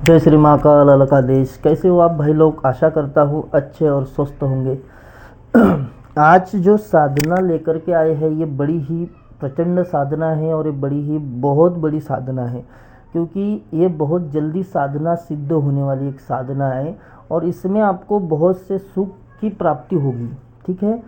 जय श्री महाकाल अलकादेश। कैसे हो आप भाई लोग? आशा करता हूँ अच्छे और स्वस्थ होंगे। आज जो साधना लेकर के आए हैं ये बड़ी ही प्रचंड साधना है और ये बड़ी ही बहुत बड़ी साधना है, क्योंकि ये बहुत जल्दी साधना सिद्ध होने वाली एक साधना है और इसमें आपको बहुत से सुख की प्राप्ति होगी। ठीक है,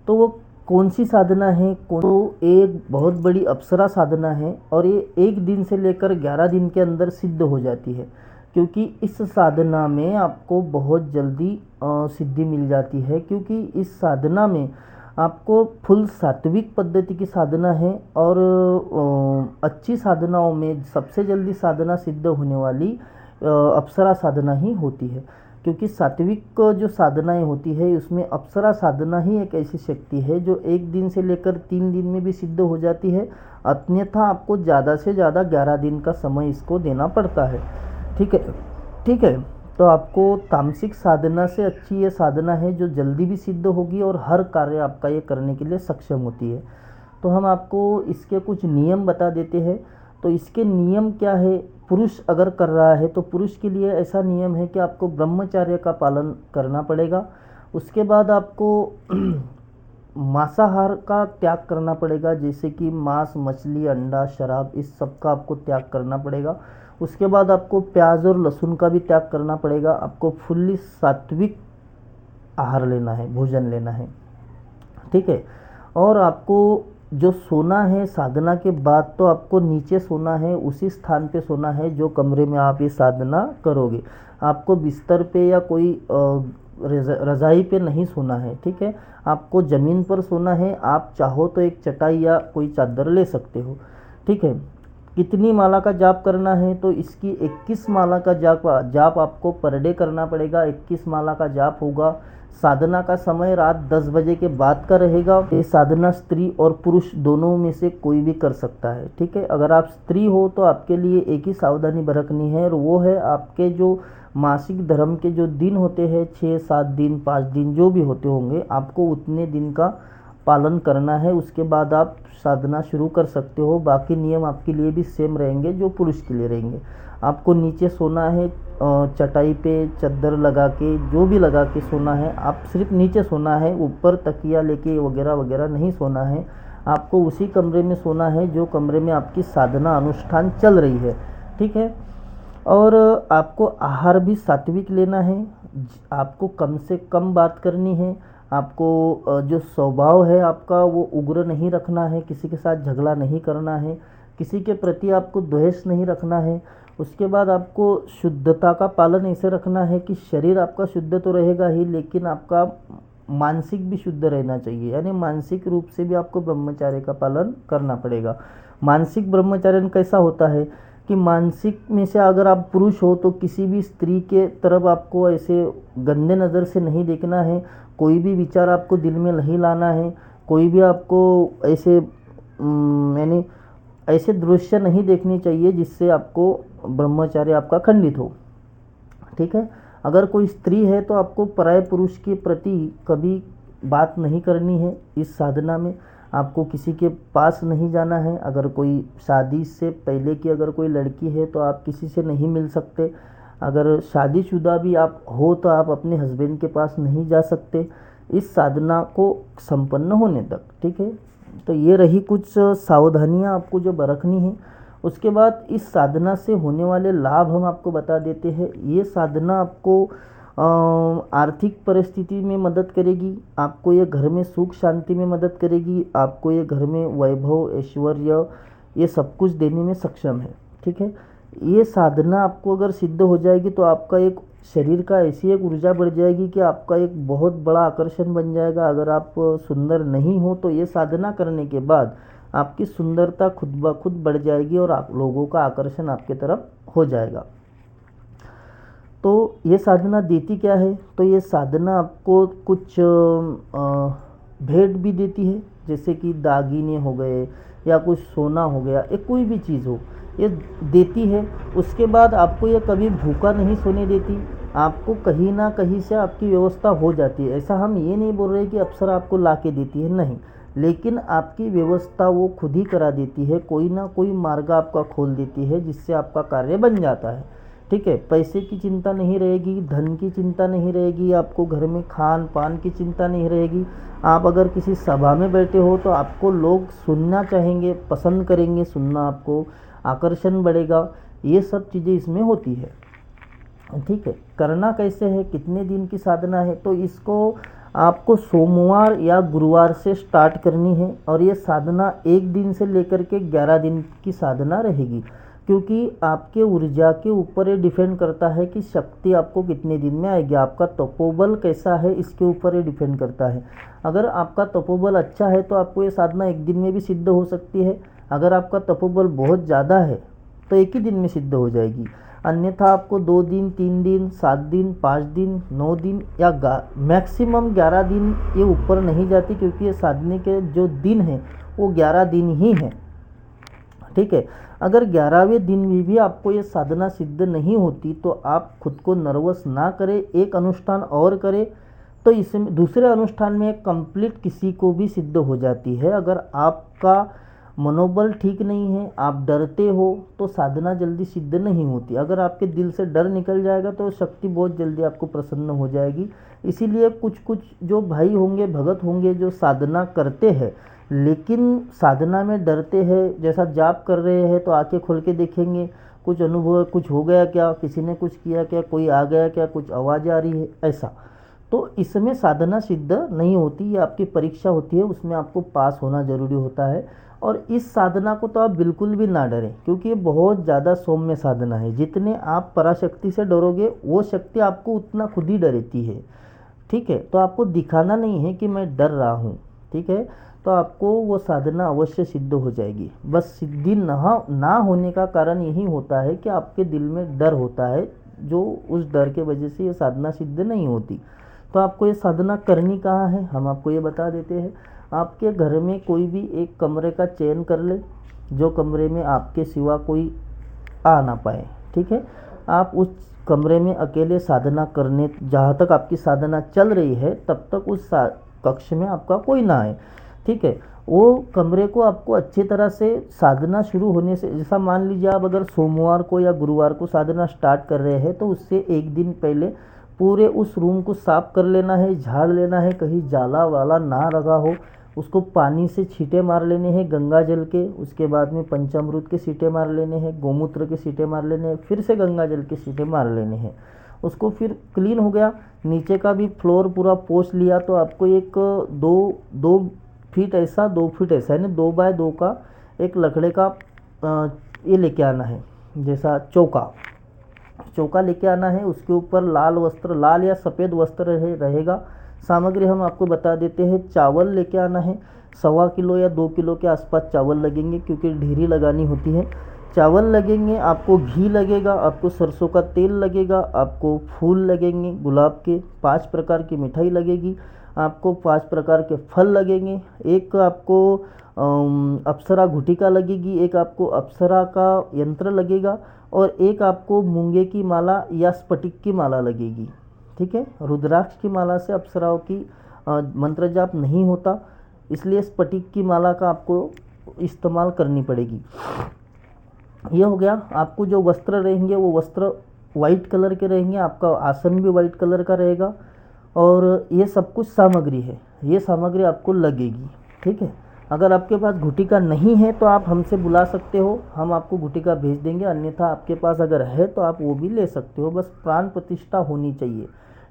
तो वो कौन सी साधना है? तो एक बहुत बड़ी अप्सरा साधना है और ये 1 दिन से लेकर 11 दिन के अंदर सिद्ध हो जाती है, क्योंकि इस साधना में आपको बहुत जल्दी सिद्धि मिल जाती है। क्योंकि इस साधना में आपको फुल सात्विक पद्धति की साधना है और अच्छी साधनाओं में सबसे जल्दी साधना सिद्ध होने वाली अप्सरा साधना ही होती है। क्योंकि सात्विक जो साधनाएं होती है उसमें अप्सरा साधना ही एक ऐसी शक्ति है जो 1 दिन से लेकर 3 दिन में भी सिद्ध हो जाती है, अन्यथा आपको ज़्यादा से ज़्यादा 11 दिन का समय इसको देना पड़ता है। ठीक है, ठीक है। तो आपको तामसिक साधना से अच्छी ये साधना है जो जल्दी भी सिद्ध होगी और हर कार्य आपका ये करने के लिए सक्षम होती है। तो हम आपको इसके कुछ नियम बता देते हैं। तो इसके नियम क्या है? पुरुष अगर कर रहा है तो पुरुष के लिए ऐसा नियम है कि आपको ब्रह्मचर्य का पालन करना पड़ेगा। उसके बाद आपको मांसाहार का त्याग करना पड़ेगा, जैसे कि मांस, मछली, अंडा, शराब, इस सब का आपको त्याग करना पड़ेगा। उसके बाद आपको प्याज और लहसुन का भी त्याग करना पड़ेगा। आपको फुल्ली सात्विक आहार लेना है, भोजन लेना है। ठीक है, और आपको जो सोना है साधना के बाद, तो आपको नीचे सोना है, उसी स्थान पे सोना है जो कमरे में आप ये साधना करोगे। आपको बिस्तर पे या कोई रज़ाई पे नहीं सोना है। ठीक है, आपको ज़मीन पर सोना है। आप चाहो तो एक चटाई या कोई चादर ले सकते हो। ठीक है, कितनी माला का जाप करना है? तो इसकी 21 माला का जाप आपको पर डे करना पड़ेगा। 21 माला का जाप होगा। साधना का समय रात 10 बजे के बाद का रहेगा। ये साधना स्त्री और पुरुष दोनों में से कोई भी कर सकता है। ठीक है, अगर आप स्त्री हो तो आपके लिए एक ही सावधानी बरतनी है और वो है आपके जो मासिक धर्म के जो दिन होते हैं, 6-7 दिन, 5 दिन जो भी होते होंगे, आपको उतने दिन का पालन करना है। उसके बाद आप साधना शुरू कर सकते हो। बाकी नियम आपके लिए भी सेम रहेंगे जो पुरुष के लिए रहेंगे। आपको नीचे सोना है, चटाई पे चादर लगा के, जो भी लगा के सोना है। आप सिर्फ नीचे सोना है, ऊपर तकिया लेके वगैरह वगैरह नहीं सोना है। आपको उसी कमरे में सोना है जो कमरे में आपकी साधना अनुष्ठान चल रही है। ठीक है, और आपको आहार भी सात्विक लेना है। आपको कम से कम बात करनी है। आपको जो स्वभाव है आपका वो उग्र नहीं रखना है, किसी के साथ झगड़ा नहीं करना है, किसी के प्रति आपको द्वेष नहीं रखना है। उसके बाद आपको शुद्धता का पालन ऐसे रखना है कि शरीर आपका शुद्ध तो रहेगा ही, लेकिन आपका मानसिक भी शुद्ध रहना चाहिए। यानी मानसिक रूप से भी आपको ब्रह्मचर्य का पालन करना पड़ेगा। मानसिक ब्रह्मचर्य कैसा होता है कि मानसिक में से अगर आप पुरुष हो तो किसी भी स्त्री के तरफ आपको ऐसे गंदे नज़र से नहीं देखना है। कोई भी विचार आपको दिल में नहीं लाना है। कोई भी आपको ऐसे यानी ऐसे दृश्य नहीं देखने चाहिए जिससे आपको ब्रह्मचर्य आपका खंडित हो। ठीक है, अगर कोई स्त्री है तो आपको पराये पुरुष के प्रति कभी बात नहीं करनी है। इस साधना में आपको किसी के पास नहीं जाना है। अगर कोई शादी से पहले की अगर कोई लड़की है तो आप किसी से नहीं मिल सकते। अगर शादीशुदा भी आप हो तो आप अपने हस्बैंड के पास नहीं जा सकते इस साधना को संपन्न होने तक। ठीक है, तो ये रही कुछ सावधानियां आपको जो बरतनी है। उसके बाद इस साधना से होने वाले लाभ हम आपको बता देते हैं। ये साधना आपको आर्थिक परिस्थिति में मदद करेगी। आपको ये घर में सुख शांति में मदद करेगी। आपको ये घर में वैभव, ऐश्वर्य, ये सब कुछ देने में सक्षम है। ठीक है, ये साधना आपको अगर सिद्ध हो जाएगी तो आपका एक शरीर का ऐसी एक ऊर्जा बढ़ जाएगी कि आपका एक बहुत बड़ा आकर्षण बन जाएगा। अगर आप सुंदर नहीं हो तो ये साधना करने के बाद आपकी सुंदरता खुद ब खुद बढ़ जाएगी और आप लोगों का आकर्षण आपके तरफ हो जाएगा। तो ये साधना देती क्या है? तो ये साधना आपको कुछ भेंट भी देती है, जैसे कि दागीने हो गए या कुछ सोना हो गया, एक कोई भी चीज़ हो ये देती है। उसके बाद आपको ये कभी भूखा नहीं सोने देती। आपको कहीं ना कहीं से आपकी व्यवस्था हो जाती है। ऐसा हम ये नहीं बोल रहे कि अप्सरा आपको ला के देती है, नहीं, लेकिन आपकी व्यवस्था वो खुद ही करा देती है। कोई ना कोई मार्ग आपका खोल देती है जिससे आपका कार्य बन जाता है। ठीक है, पैसे की चिंता नहीं रहेगी, धन की चिंता नहीं रहेगी, आपको घर में खान पान की चिंता नहीं रहेगी। आप अगर किसी सभा में बैठे हो तो आपको लोग सुनना चाहेंगे, पसंद करेंगे सुनना, आपको आकर्षण बढ़ेगा। ये सब चीज़ें इसमें होती है। ठीक है, करना कैसे है, कितने दिन की साधना है, तो इसको आपको सोमवार या गुरुवार से स्टार्ट करनी है और ये साधना 1 दिन से लेकर के 11 दिन की साधना रहेगी, क्योंकि आपके ऊर्जा के ऊपर ये डिपेंड करता है कि शक्ति आपको कितने दिन में आएगी, आपका तपोबल कैसा है इसके ऊपर ये डिपेंड करता है। अगर आपका तपोबल अच्छा है तो आपको ये साधना 1 दिन में भी सिद्ध हो सकती है। अगर आपका तपोबल बहुत ज़्यादा है तो 1 ही दिन में सिद्ध हो जाएगी, अन्यथा आपको 2 दिन, 3 दिन, 7 दिन, 5 दिन, 9 दिन या मैक्सिमम 11 दिन ये ऊपर नहीं जाती, क्योंकि ये साधने के जो दिन हैं वो 11 दिन ही हैं। ठीक है, अगर 11वें दिन में भी आपको ये साधना सिद्ध नहीं होती तो आप खुद को नर्वस ना करें, एक अनुष्ठान और करें तो इसमें दूसरे अनुष्ठान में कंप्लीट किसी को भी सिद्ध हो जाती है। अगर आपका मनोबल ठीक नहीं है, आप डरते हो, तो साधना जल्दी सिद्ध नहीं होती। अगर आपके दिल से डर निकल जाएगा तो शक्ति बहुत जल्दी आपको प्रसन्न हो जाएगी। इसीलिए कुछ कुछ जो भाई होंगे, भगत होंगे, जो साधना करते हैं लेकिन साधना में डरते हैं, जैसा जाप कर रहे हैं तो आंखें खोल के देखेंगे, कुछ अनुभव, कुछ हो गया क्या, किसी ने कुछ किया क्या, कोई आ गया क्या, कुछ आवाज़ आ रही है, ऐसा, तो इसमें साधना सिद्ध नहीं होती। ये आपकी परीक्षा होती है, उसमें आपको पास होना जरूरी होता है। और इस साधना को तो आप बिल्कुल भी ना डरें, क्योंकि ये बहुत ज़्यादा सौम्य साधना है। जितने आप पराशक्ति से डरोगे वो शक्ति आपको उतना खुद ही डरती है। ठीक है, तो आपको दिखाना नहीं है कि मैं डर रहा हूँ। ठीक है, तो आपको वो साधना अवश्य सिद्ध हो जाएगी। बस सिद्धि ना होने का कारण यही होता है कि आपके दिल में डर होता है, जो उस डर के वजह से ये साधना सिद्ध नहीं होती। तो आपको ये साधना करनी कहाँ है, हम आपको ये बता देते हैं। आपके घर में कोई भी एक कमरे का चयन कर ले, जो कमरे में आपके सिवा कोई आ ना पाए। ठीक है, आप उस कमरे में अकेले साधना करने, जहाँ तक आपकी साधना चल रही है तब तक उस कक्ष में आपका कोई ना आए। ठीक है, वो कमरे को आपको अच्छी तरह से साधना शुरू होने से, जैसा मान लीजिए आप अगर सोमवार को या गुरुवार को साधना स्टार्ट कर रहे हैं तो उससे 1 दिन पहले पूरे उस रूम को साफ कर लेना है, झाड़ लेना है, कहीं जाला वाला ना लगा हो, उसको पानी से छींटे मार लेने हैं गंगा जल के, उसके बाद में पंचामृत के छींटे मार लेने हैं, गोमूत्र के छींटे मार लेने हैं, फिर से गंगा जल के छींटे मार लेने हैं। उसको फिर क्लीन हो गया, नीचे का भी फ्लोर पूरा पोंछ लिया, तो आपको एक 2 फीट ऐसा, 2 फीट ऐसा, यानी 2 बाय 2 का एक लकड़े का ये लेके आना है, जैसा चौका लेके आना है। उसके ऊपर लाल वस्त्र, लाल या सफ़ेद वस्त्र रहेगा। सामग्री हम आपको बता देते हैं। चावल लेके आना है, 1.25 किलो या 2 किलो के आसपास चावल लगेंगे, क्योंकि ढेरी लगानी होती है। चावल लगेंगे, आपको घी लगेगा, आपको सरसों का तेल लगेगा, आपको फूल लगेंगे गुलाब के, 5 प्रकार की मिठाई लगेगी, आपको 5 प्रकार के फल लगेंगे, एक आपको अप्सरा घुटिका लगेगी, एक आपको अप्सरा का यंत्र लगेगा और एक आपको मूंगे की माला या स्फटिक की माला लगेगी। ठीक है, रुद्राक्ष की माला से अप्सराओं की मंत्र जाप नहीं होता, इसलिए स्फटिक की माला का आपको इस्तेमाल करनी पड़ेगी। ये हो गया। आपको जो वस्त्र रहेंगे वो वस्त्र वाइट कलर के रहेंगे, आपका आसन भी वाइट कलर का रहेगा, और ये सब कुछ सामग्री है, ये सामग्री आपको लगेगी। ठीक है, अगर आपके पास घुटिका नहीं है तो आप हमसे बुला सकते हो, हम आपको घुटिका भेज देंगे, अन्यथा आपके पास अगर है तो आप वो भी ले सकते हो, बस प्राण प्रतिष्ठा होनी चाहिए।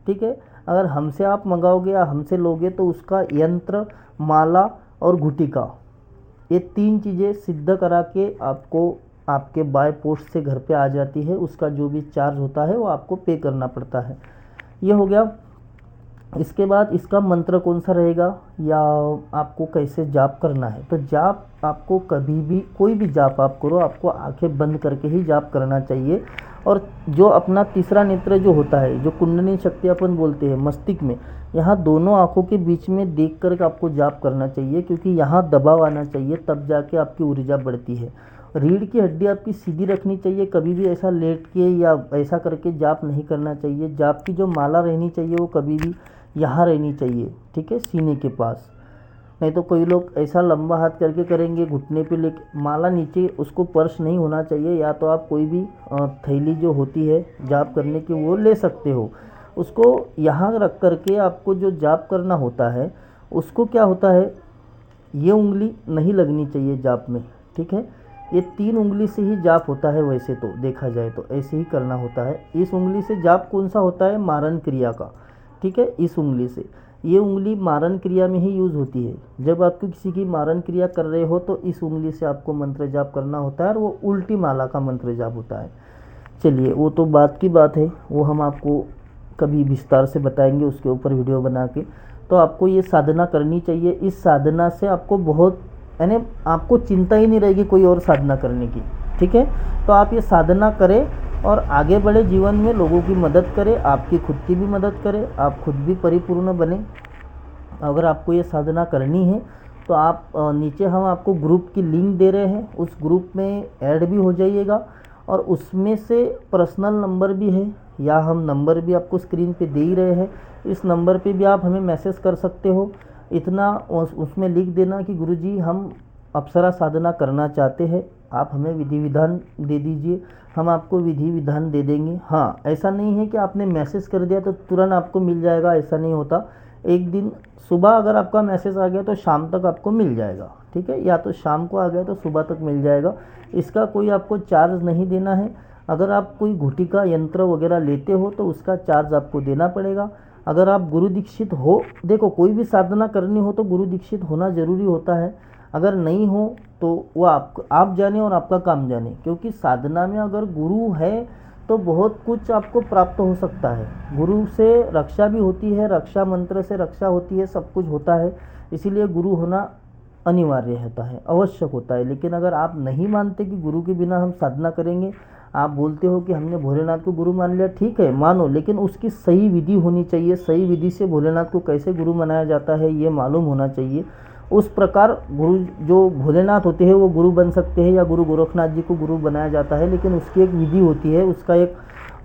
ठीक है, अगर हमसे आप मंगाओगे या हमसे लोगे तो उसका यंत्र, माला और घुटिका, ये 3 चीज़ें सिद्ध करा के आपको आपके बाय पोस्ट से घर पे आ जाती है। उसका जो भी चार्ज होता है वो आपको पे करना पड़ता है। ये हो गया। इसके बाद इसका मंत्र कौन सा रहेगा या आपको कैसे जाप करना है, तो जाप आपको कभी भी, कोई भी जाप आप करो, आपको आंखें बंद करके ही जाप करना चाहिए। और जो अपना तीसरा नेत्र जो होता है, जो कुंडली शक्ति अपन बोलते हैं मस्तिष्क में, यहाँ दोनों आंखों के बीच में देख कर आपको जाप करना चाहिए, क्योंकि यहाँ दबाव आना चाहिए, तब जाके आपकी ऊर्जा बढ़ती है। रीढ़ की हड्डी आपकी सीधी रखनी चाहिए, कभी भी ऐसा लेट के या ऐसा करके जाप नहीं करना चाहिए। जाप की जो माला रहनी चाहिए वो कभी भी यहाँ रहनी चाहिए। ठीक है, सीने के पास। नहीं तो कोई लोग ऐसा लंबा हाथ करके करेंगे, घुटने पे लेके माला नीचे, उसको पर्स नहीं होना चाहिए। या तो आप कोई भी थैली जो होती है जाप करने की वो ले सकते हो, उसको यहाँ रख करके आपको जो जाप करना होता है उसको क्या होता है, ये उंगली नहीं लगनी चाहिए जाप में, ठीक है। ये 3 उंगली से ही जाप होता है, वैसे तो देखा जाए तो ऐसे ही करना होता है। इस उंगली से जाप कौन सा होता है, मारन क्रिया का, ठीक है। इस उंगली से, ये उंगली मारन क्रिया में ही यूज़ होती है। जब आपको किसी की मारन क्रिया कर रहे हो तो इस उंगली से आपको मंत्र जाप करना होता है, और वो उल्टी माला का मंत्र जाप होता है। चलिए वो तो बात की बात है, वो हम आपको कभी विस्तार से बताएंगे उसके ऊपर वीडियो बना के। तो आपको ये साधना करनी चाहिए। इस साधना से आपको बहुत, यानी आपको चिंता ही नहीं रहेगी कोई और साधना करने की, ठीक है। तो आप ये साधना करें और आगे बढ़े जीवन में, लोगों की मदद करें, आपकी खुद की भी मदद करें, आप खुद भी परिपूर्ण बने। अगर आपको ये साधना करनी है तो आप नीचे हम आपको ग्रुप की लिंक दे रहे हैं, उस ग्रुप में ऐड भी हो जाइएगा। और उसमें से पर्सनल नंबर भी है, या हम नंबर भी आपको स्क्रीन पे दे ही रहे हैं, इस नंबर पे भी आप हमें मैसेज कर सकते हो। इतना उसमें लिख देना कि गुरुजी हम अप्सरा साधना करना चाहते हैं, आप हमें विधि विधान दे दीजिए, हम आपको विधि विधान दे देंगे। हाँ, ऐसा नहीं है कि आपने मैसेज कर दिया तो तुरंत आपको मिल जाएगा, ऐसा नहीं होता। एक दिन सुबह अगर आपका मैसेज आ गया तो शाम तक आपको मिल जाएगा, ठीक है। या तो शाम को आ गया तो सुबह तक मिल जाएगा। इसका कोई आपको चार्ज नहीं देना है। अगर आप कोई घुटिका यंत्र वगैरह लेते हो तो उसका चार्ज आपको देना पड़ेगा। अगर आप गुरु दीक्षित हो, देखो कोई भी साधना करनी हो तो गुरु दीक्षित होना ज़रूरी होता है। अगर नहीं हो तो वो आप जाने और आपका काम जाने, क्योंकि साधना में अगर गुरु है तो बहुत कुछ आपको प्राप्त हो सकता है। गुरु से रक्षा भी होती है, रक्षा मंत्र से रक्षा होती है, सब कुछ होता है। इसीलिए गुरु होना अनिवार्य होता है, आवश्यक होता है। लेकिन अगर आप नहीं मानते कि गुरु के बिना हम साधना करेंगे, आप बोलते हो कि हमने भोलेनाथ को गुरु मान लिया, ठीक है मानो, लेकिन उसकी सही विधि होनी चाहिए। सही विधि से भोलेनाथ को कैसे गुरु मनाया जाता है ये मालूम होना चाहिए। उस प्रकार गुरु जो भोलेनाथ होते हैं वो गुरु बन सकते हैं, या गुरु गोरखनाथ जी को गुरु बनाया जाता है, लेकिन उसकी एक विधि होती है, उसका एक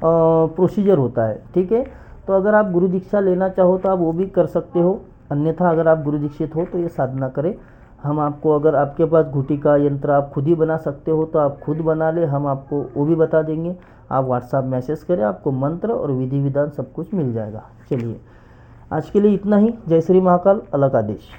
प्रोसीजर होता है, ठीक है। तो अगर आप गुरु दीक्षा लेना चाहो तो आप वो भी कर सकते हो, अन्यथा अगर आप गुरु दीक्षित हो तो ये साधना करें। हम आपको, अगर आपके पास घुटिका यंत्र आप खुद ही बना सकते हो तो आप खुद बना ले, हम आपको वो भी बता देंगे। आप व्हाट्सएप मैसेज करें, आपको मंत्र और विधि विधान सब कुछ मिल जाएगा। चलिए आज के लिए इतना ही। जय श्री महाकाल, अलग आदेश।